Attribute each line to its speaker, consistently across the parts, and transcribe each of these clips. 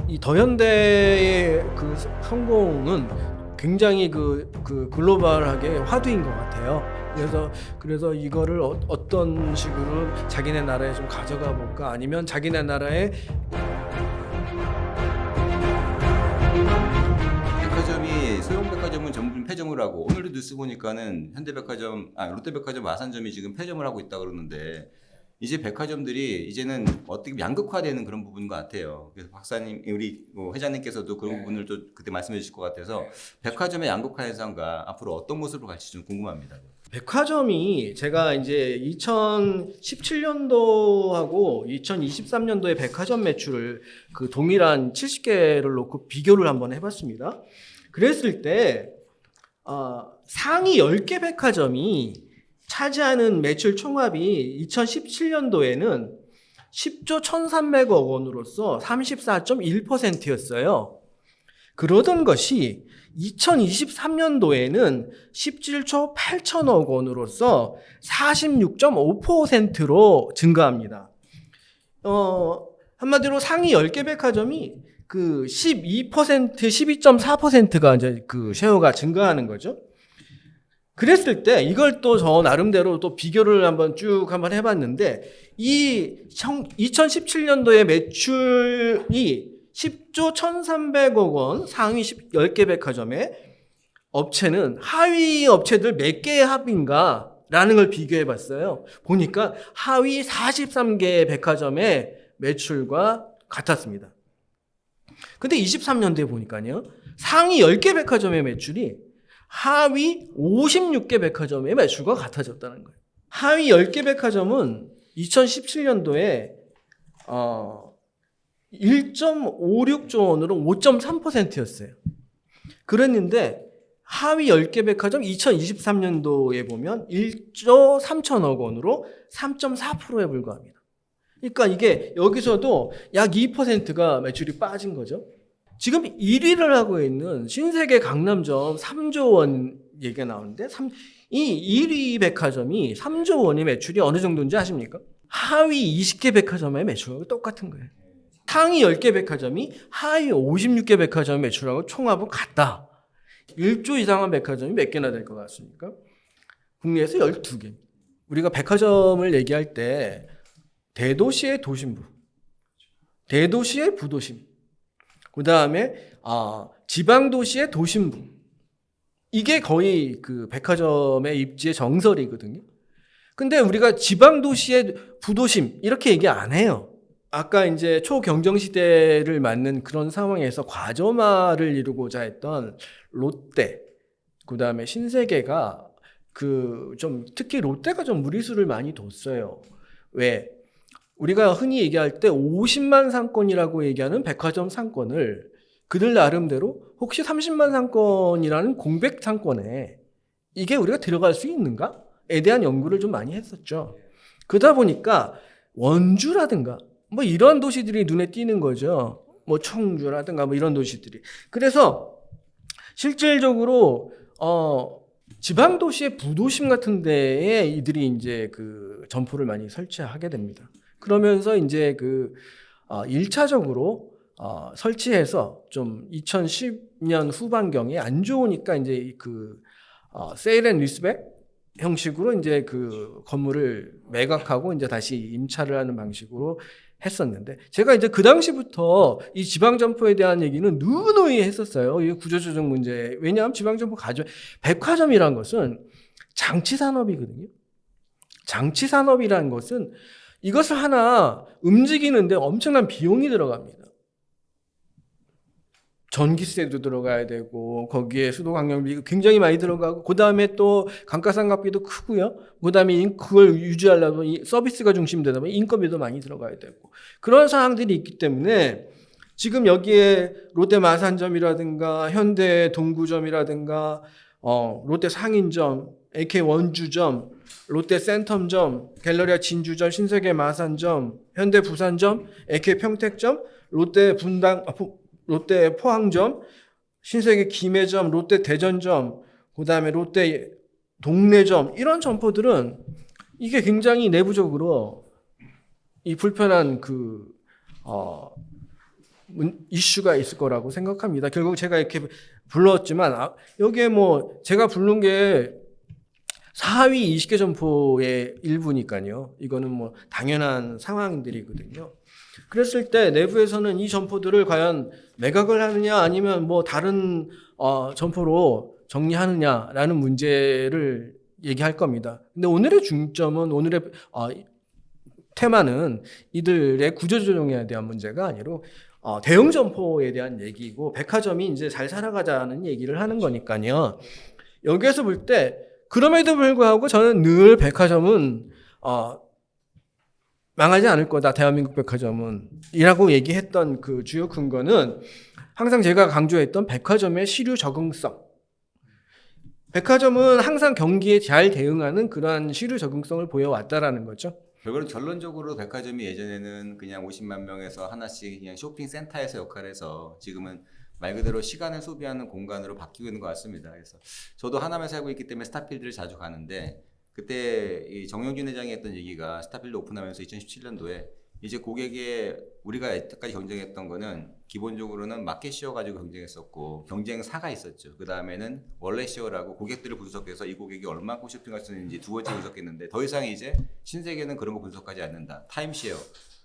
Speaker 1: 이 더현대의 그 성공은 굉장히 글로벌하게 화두인 것 같아요. 그래서 이거를 어떤 식으로 자기네 나라에 좀 가져가 볼까, 아니면 자기네 나라에
Speaker 2: 백화점이 소형 백화점은 전부 폐점을 하고, 오늘도 뉴스 보니까는 롯데백화점 마산점이 지금 폐점을 하고 있다 그러는데, 이제 백화점들이 이제는 어떻게 양극화되는 그런 부분인 것 같아요. 그래서 박사님, 우리 회장님께서도 그런 부분을 또 그때 말씀해 주실 것 같아서, 백화점의 양극화 현상과 앞으로 어떤 모습으로 갈지 좀 궁금합니다.
Speaker 1: 백화점이, 제가 이제 2017년도하고 2023년도의 백화점 매출을 그 동일한 70개를 놓고 비교를 한번 해봤습니다. 그랬을 때 상위 10개 백화점이 차지하는 매출 총합이 2017년도에는 10조 1,300억 원으로서 34.1%였어요. 그러던 것이 2023년도에는 17조 8천억 원으로서 46.5%로 증가합니다. 한마디로 상위 10개 백화점이 그 12%, 12.4%가 이제 그 쉐어가 증가하는 거죠. 그랬을 때 이걸 또 저 나름대로 또 비교를 한번 해봤는데, 이 2017년도의 매출이 10조 1,300억 원 상위 10개 백화점의 업체는 하위 업체들 몇 개의 합인가 라는 걸 비교해 봤어요. 보니까 하위 43개 백화점의 매출과 같았습니다. 근데 23년도에 보니까요, 상위 10개 백화점의 매출이 하위 56개 백화점의 매출과 같아졌다는 거예요. 하위 10개 백화점은 2017년도에 1.56조 원으로 5.3%였어요. 그랬는데 하위 10개 백화점 2023년도에 보면 1조 3천억 원으로 3.4%에 불과합니다. 그러니까 이게 여기서도 약 2%가 매출이 빠진 거죠. 지금 1위를 하고 있는 신세계 강남점 3조 원 얘기가 나오는데, 이 1위 백화점이 3조 원의 매출이 어느 정도인지 아십니까? 하위 20개 백화점의 매출하고 똑같은 거예요. 상위 10개 백화점이 하위 56개 백화점의 매출하고 총합은 같다. 1조 이상한 백화점이 몇 개나 될 것 같습니까? 국내에서 12개. 우리가 백화점을 얘기할 때 대도시의 도심부, 대도시의 부도심, 그 다음에 지방도시의 도심부, 이게 거의 그 백화점의 입지의 정설이거든요. 근데 우리가 지방도시의 부도심 이렇게 얘기 안 해요. 아까 이제 초경정 시대를 맞는 그런 상황에서 과점화를 이루고자 했던 롯데, 그 다음에 신세계가 특히 롯데가 좀 무리수를 많이 뒀어요. 왜? 우리가 흔히 얘기할 때 50만 상권이라고 얘기하는 백화점 상권을 그들 나름대로 혹시 30만 상권이라는 공백 상권에 이게 우리가 들어갈 수 있는가에 대한 연구를 좀 많이 했었죠. 그러다 보니까 원주라든가 뭐 이런 도시들이 눈에 띄는 거죠. 뭐 청주라든가 뭐 이런 도시들이. 그래서 실질적으로 지방 도시의 부도심 같은 데에 이들이 이제 그 점포를 많이 설치하게 됩니다. 그러면서 이제 1차적으로 설치해서 좀 2010년 후반경에 안 좋으니까 이제 세일 앤 리스백 형식으로 이제 그 건물을 매각하고 이제 다시 임차를 하는 방식으로 했었는데, 제가 이제 그 당시부터 이 지방점포에 대한 얘기는 누누이 했었어요. 이 구조조정 문제. 왜냐하면 지방점포 백화점이라는 것은 장치산업이거든요. 장치산업이라는 것은 이것을 하나 움직이는데 엄청난 비용이 들어갑니다. 전기세도 들어가야 되고, 거기에 수도관광비 굉장히 많이 들어가고, 그 다음에 또 감가상각비도 크고요. 그 다음에 그걸 유지하려면 서비스가 중심되다 보면 인건비도 많이 들어가야 되고, 그런 상황들이 있기 때문에 지금 여기에 롯데 마산점이라든가 현대 동구점이라든가 롯데 상인점, AK 원주점, 롯데 센텀점, 갤러리아 진주점, 신세계 마산점, 현대 부산점, AK 평택점, 롯데 포항점, 신세계 김해점, 롯데 대전점, 그 다음에 롯데 동래점, 이런 점포들은 이게 굉장히 내부적으로 이 불편한 이슈가 있을 거라고 생각합니다. 결국 제가 이렇게 불렀지만 여기에 뭐 제가 부른 게 4위 20개 점포의 일부니까요. 이거는 뭐 당연한 상황들이거든요. 그랬을 때 내부에서는 이 점포들을 과연 매각을 하느냐 아니면 뭐 다른 점포로 정리하느냐라는 문제를 얘기할 겁니다. 근데 오늘의 중점은 오늘의 테마는 이들의 구조조정에 대한 문제가 아니라 대형 점포에 대한 얘기고 백화점이 이제 잘 살아가자는 얘기를 하는 거니까요. 여기에서 볼 때 그럼에도 불구하고 저는 늘 백화점은 망하지 않을 거다. 대한민국 백화점은 이라고 얘기했던 그 주요 근거는 항상 제가 강조했던 백화점의 시류 적응성. 백화점은 항상 경기에 잘 대응하는 그러한 시류 적응성을 보여왔다라는 거죠.
Speaker 2: 결론적으로 백화점이 예전에는 그냥 50만 명에서 하나씩 그냥 쇼핑 센터에서 역할을 해서 지금은 말 그대로 시간을 소비하는 공간으로 바뀌고 있는 것 같습니다. 그래서 저도 하남에 살고 있기 때문에 스타필드를 자주 가는데 그때 이 정영준 회장이 했던 얘기가 스타필드 오픈하면서 2017년도에 이제 고객의 우리가 여태까지 경쟁했던 거는 기본적으로는 마켓 시어 가지고 경쟁했었고 경쟁사가 있었죠. 그 다음에는 원래 시어라고 고객들을 분석해서 이 고객이 얼마큼 쇼핑할 수 있는지 두 번째 분석했는데 더 이상 이제 신세계는 그런 거 분석하지 않는다. 타임시어.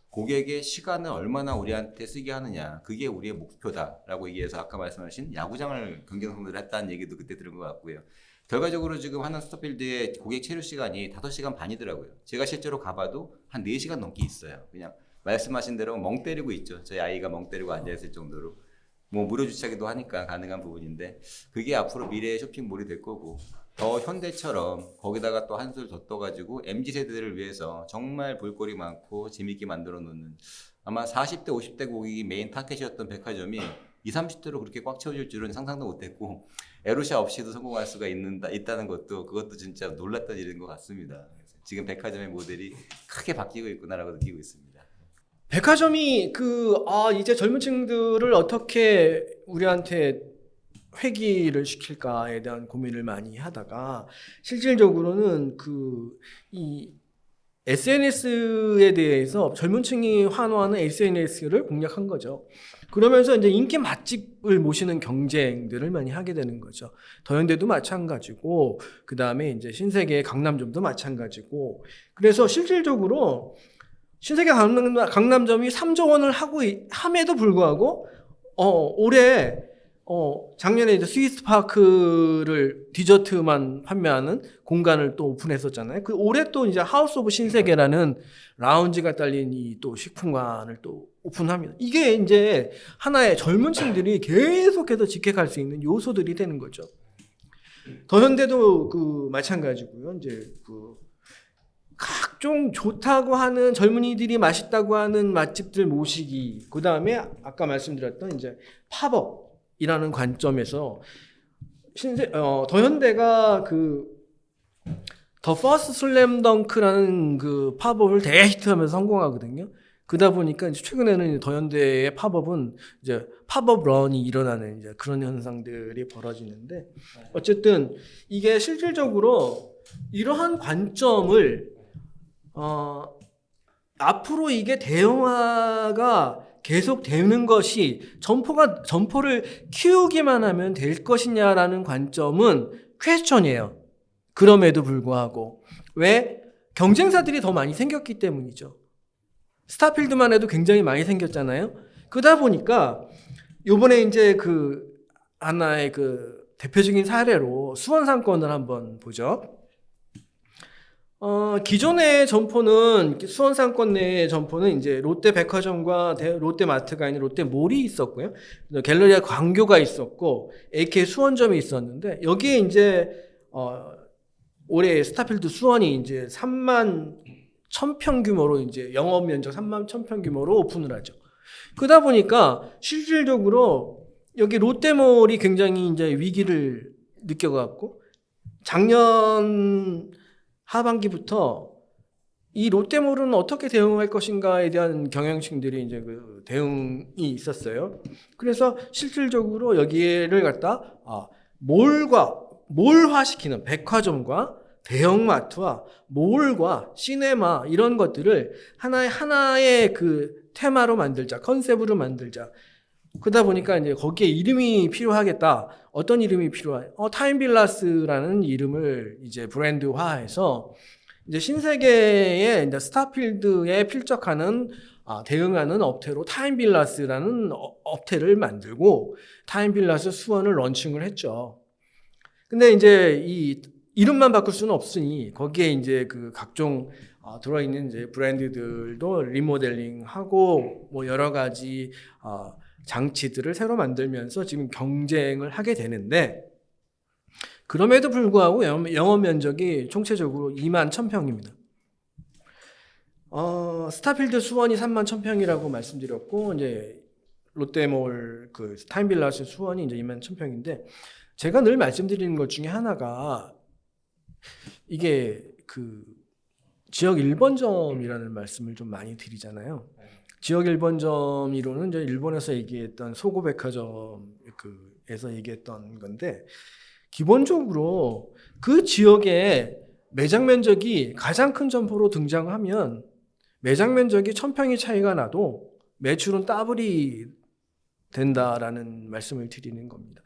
Speaker 2: 고객의 시간을 얼마나 우리한테 쓰게 하느냐. 그게 우리의 목표다라고 얘기해서 아까 말씀하신 야구장을 경쟁성들을 했다는 얘기도 그때 들은 것 같고요. 결과적으로 지금 하남 스타필드의 고객 체류 시간이 5시간 반이더라고요. 제가 실제로 가봐도 한 4시간 넘게 있어요. 그냥 말씀하신 대로 멍 때리고 있죠. 저희 아이가 멍 때리고 앉아있을 정도로. 뭐 무료 주차기도 하니까 가능한 부분인데 그게 앞으로 미래의 쇼핑몰이 될 거고 더 현대처럼 거기다가 또 한술 더 떠가지고 MZ세대들을 위해서 정말 볼거리 많고 재밌게 만들어 놓는 아마 40대 50대 고객이 메인 타겟이었던 백화점이 20, 30대로 그렇게 꽉 채워질 줄은 상상도 못했고 에로샤 없이도 성공할 수가 있다는 그것도 진짜 놀랐던 일인 것 같습니다. 지금 백화점의 모델이 크게 바뀌고 있구나라고 느끼고 있습니다.
Speaker 1: 백화점이 이제 젊은 층들을 어떻게 우리한테 회귀를 시킬까에 대한 고민을 많이 하다가 실질적으로는 이 SNS에 대해서 젊은 층이 환호하는 SNS를 공략한 거죠. 그러면서 이제 인기 맛집을 모시는 경쟁들을 많이 하게 되는 거죠. 더현대도 마찬가지고, 그 다음에 이제 신세계 강남점도 마찬가지고, 그래서 실질적으로 신세계 강남점이 3조 원을 함에도 불구하고, 올해, 작년에 이제 스위스 파크를 디저트만 판매하는 공간을 또 오픈했었잖아요. 올해 또 이제 하우스 오브 신세계라는 라운지가 딸린 이 또 식품관을 또 오픈합니다. 이게 이제 하나의 젊은 층들이 계속해서 직행할 수 있는 요소들이 되는 거죠. 더현대도 마찬가지고요. 이제 각종 좋다고 하는 젊은이들이 맛있다고 하는 맛집들 모시기. 그 다음에 아까 말씀드렸던 이제 팝업이라는 관점에서 더현대가 더 퍼스트 슬램덩크라는 팝업을 대히트하면서 성공하거든요. 그러다 보니까 이제 최근에는 더현대의 팝업은 이제 팝업 런이 일어나는 이제 그런 현상들이 벌어지는데 어쨌든 이게 실질적으로 이러한 관점을 앞으로 이게 대형화가 계속 되는 것이 점포를 키우기만 하면 될 것이냐라는 관점은 퀘스천이에요. 그럼에도 불구하고 왜? 경쟁사들이 더 많이 생겼기 때문이죠. 스타필드만 해도 굉장히 많이 생겼잖아요. 그러다 보니까 요번에 이제 하나의 대표적인 사례로 수원 상권을 한번 보죠. 기존의 점포는 수원 상권 내의 점포는 이제 롯데 백화점과 롯데마트가 아닌 롯데몰이 있었고요. 갤러리아 광교가 있었고 AK 수원점이 있었는데 여기에 이제 올해 스타필드 수원이 이제 3만 1,000평 규모로 이제 영업 면적 3만 1,000평 규모로 오픈을 하죠. 그러다 보니까 실질적으로 여기 롯데몰이 굉장히 이제 위기를 느껴갖고 작년 하반기부터 이 롯데몰은 어떻게 대응할 것인가에 대한 경영층들이 이제 대응이 있었어요. 그래서 실질적으로 여기를 갖다 몰화시키는 백화점과 대형마트와 몰과 시네마 이런 것들을 하나의 테마로 만들자, 컨셉으로 만들자. 그러다 보니까 이제 거기에 이름이 필요하겠다. 어떤 이름이 필요해? 타임빌라스라는 이름을 이제 브랜드화해서 이제 신세계의 이제 스타필드에 필적하는 대응하는 업체로 타임빌라스라는 업체를 만들고 타임빌라스 수원을 런칭을 했죠. 근데 이제 이 이름만 바꿀 수는 없으니 거기에 이제 그 각종 들어있는 이제 브랜드들도 리모델링하고 뭐 여러 가지 장치들을 새로 만들면서 지금 경쟁을 하게 되는데 그럼에도 불구하고 영업 면적이 총체적으로 2만 1,000평입니다. 스타필드 수원이 3만 1,000평이라고 말씀드렸고 이제 롯데몰 그 타임빌라스 수원이 이제 2만 1,000평인데 제가 늘 말씀드리는 것 중에 하나가 이게 그 지역 1번점이라는 말씀을 좀 많이 드리잖아요. 지역 1번점이로는 이제 일본에서 얘기했던 소고백화점에서 얘기했던 건데 기본적으로 그 지역에 매장 면적이 가장 큰 점포로 등장하면 매장 면적이 1,000평이 차이가 나도 매출은 더블이 된다라는 말씀을 드리는 겁니다.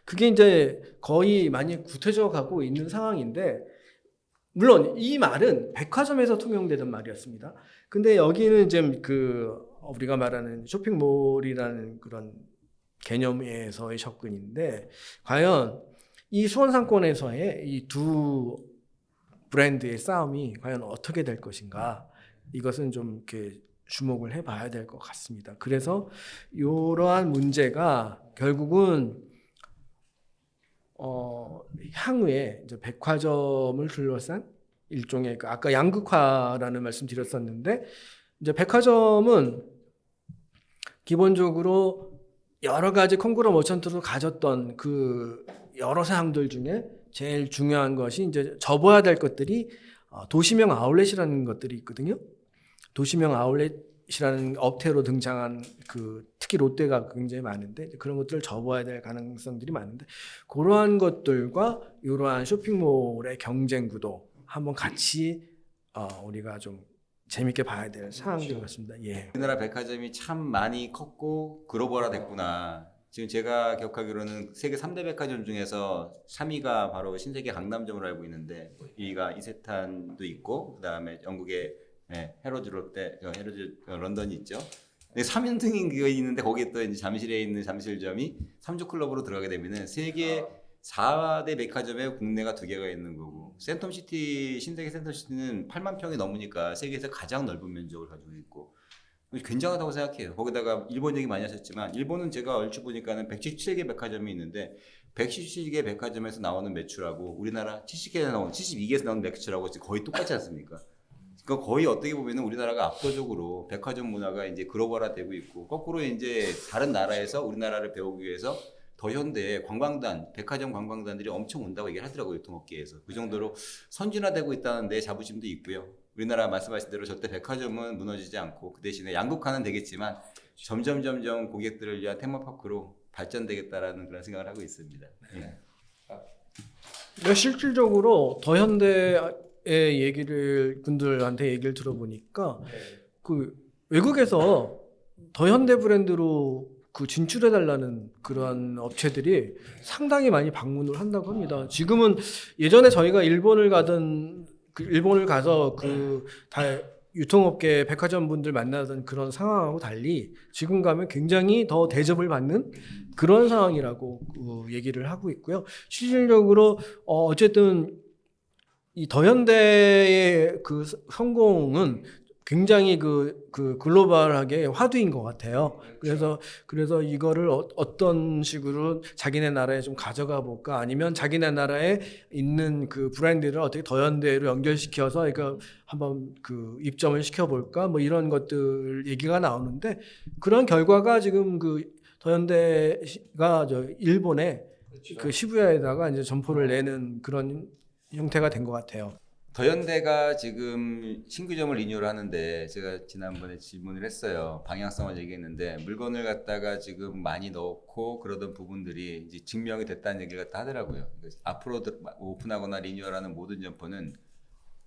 Speaker 1: 그게 이제 거의 많이 구태져 가고 있는 상황인데 물론 이 말은 백화점에서 통용되던 말이었습니다. 근데 여기는 이제 그 우리가 말하는 쇼핑몰이라는 그런 개념에서의 접근인데 과연 이 수원 상권에서의 이 두 브랜드의 싸움이 과연 어떻게 될 것인가 이것은 좀 이렇게 주목을 해봐야 될 것 같습니다. 그래서 이러한 문제가 결국은 향후에 이제 백화점을 둘러싼 일종의 아까 양극화라는 말씀 드렸었는데 이제 백화점은 기본적으로 여러 가지 콩그룹 머천트로 가졌던 그 여러 사항들 중에 제일 중요한 것이 이제 접어야 될 것들이 도시명 아울렛이라는 것들이 있거든요. 도시명 아울렛이라는 업태로 등장한 그 특히 롯데가 굉장히 많은데 그런 것들을 접어야 될 가능성들이 많은데 그러한 것들과 이러한 쇼핑몰의 경쟁 구도 한번 같이 우리가 좀 재밌게 봐야 될 상황인 것 같습니다. 예.
Speaker 2: 우리나라 백화점이 참 많이 컸고 글로벌화 됐구나. 지금 제가 기억하기로는 세계 3대 백화점 중에서 3위가 바로 신세계 강남점으로 알고 있는데 2위가 이세탄도 있고 그다음에 영국의 헤로드 롯데, 헤로드 런던이 있죠. 3인승인 게 있는데 거기에 또 이제 잠실에 있는 잠실점이 3조 클럽으로 들어가게 되면은 세계 4대 백화점에 국내가 2개가 있는 거고 센텀시티 신세계 센텀시티는 8만 평이 넘으니까 세계에서 가장 넓은 면적을 가지고 있고 굉장하다고 생각해요. 거기다가 일본 얘기 많이 하셨지만 일본은 제가 얼추 보니까는 177개 백화점이 있는데 177개 백화점에서 나오는 매출하고 우리나라 70개에서 나오는 72개에서 나오는 매출하고 거의 똑같지 않습니까? 그러니까 거의 어떻게 보면은 우리나라가 압도적으로 백화점 문화가 이제 글로벌화되고 있고 거꾸로 이제 다른 나라에서 우리나라를 배우기 위해서 더 현대 관광단, 백화점 관광단들이 엄청 온다고 얘기를 하더라고요, 유통업계에서. 그 정도로 선진화되고 있다는 데 자부심도 있고요. 우리나라 말씀하신 대로 절대 백화점은 무너지지 않고 그 대신에 양극화는 되겠지만 점점 고객들을 위한 테마파크로 발전되겠다라는 그런 생각을 하고 있습니다.
Speaker 1: 네. 실질적으로 더현대의 얘기를 분들한테 얘기를 들어보니까 그 외국에서 더현대 브랜드로 그 진출해달라는 그런 업체들이 상당히 많이 방문을 한다고 합니다. 지금은 예전에 저희가 일본을 가서 그 다 유통업계 백화점 분들 만나던 그런 상황하고 달리 지금 가면 굉장히 더 대접을 받는 그런 상황이라고 얘기를 하고 있고요. 실질적으로 어쨌든 이 더현대의 그 성공은 굉장히 그 글로벌하게 화두인 것 같아요. 그래서 이거를 어떤 식으로 자기네 나라에 좀 가져가 볼까, 아니면 자기네 나라에 있는 그 브랜드를 어떻게 더현대로 연결시켜서 이거 한번 그 입점을 시켜볼까, 뭐 이런 것들 얘기가 나오는데 그런 결과가 지금 그 더현대가 일본의 그 시부야에다가 이제 점포를 내는 그런 형태가 된 것 같아요.
Speaker 2: 더현대가 지금 신규점을 리뉴얼 하는데 제가 지난번에 질문을 했어요. 방향성을 얘기했는데 물건을 갖다가 지금 많이 넣고 그러던 부분들이 이제 증명이 됐다는 얘기를 갖다 하더라고요. 앞으로 오픈하거나 리뉴얼하는 모든 점포는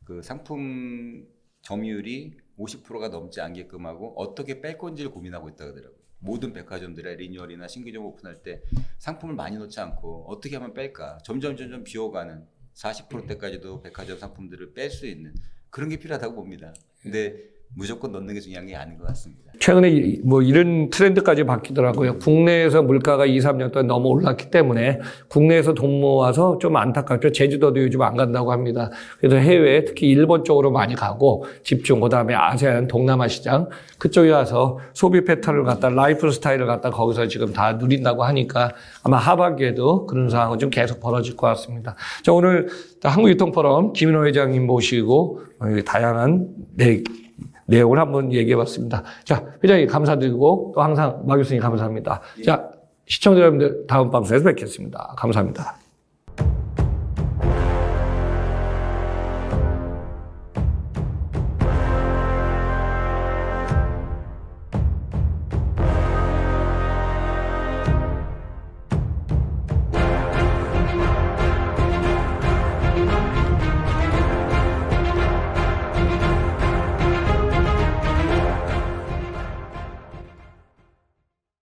Speaker 2: 그 상품 점유율이 50%가 넘지 않게끔 하고 어떻게 뺄 건지를 고민하고 있다 그러더라고요. 모든 백화점들의 리뉴얼이나 신규점 오픈할 때 상품을 많이 넣지 않고 어떻게 하면 뺄까? 점점 비워가는 40%대까지도 백화점 상품들을 뺄 수 있는 그런 게 필요하다고 봅니다. 근데 무조건 넣는 게 중요한 게 아닌 것 같습니다.
Speaker 3: 최근에 뭐 이런 트렌드까지 바뀌더라고요. 국내에서 물가가 2, 3년 동안 너무 올랐기 때문에 국내에서 돈 모아서 좀 안타깝죠. 제주도도 요즘 안 간다고 합니다. 그래서 해외 특히 일본 쪽으로 많이 가고 집중, 그다음에 아세안 동남아 시장 그쪽에 와서 소비 패턴을 갖다 라이프 스타일을 갖다 거기서 지금 다 누린다고 하니까 아마 하반기에도 그런 상황은 좀 계속 벌어질 것 같습니다. 자, 오늘 한국유통포럼 김인호 회장님 모시고 다양한 내용을 한번 얘기해봤습니다. 자, 회장님 감사드리고 또 항상 마 교수님 감사합니다. 자, 시청자 여러분들 다음 방송에서 뵙겠습니다. 감사합니다.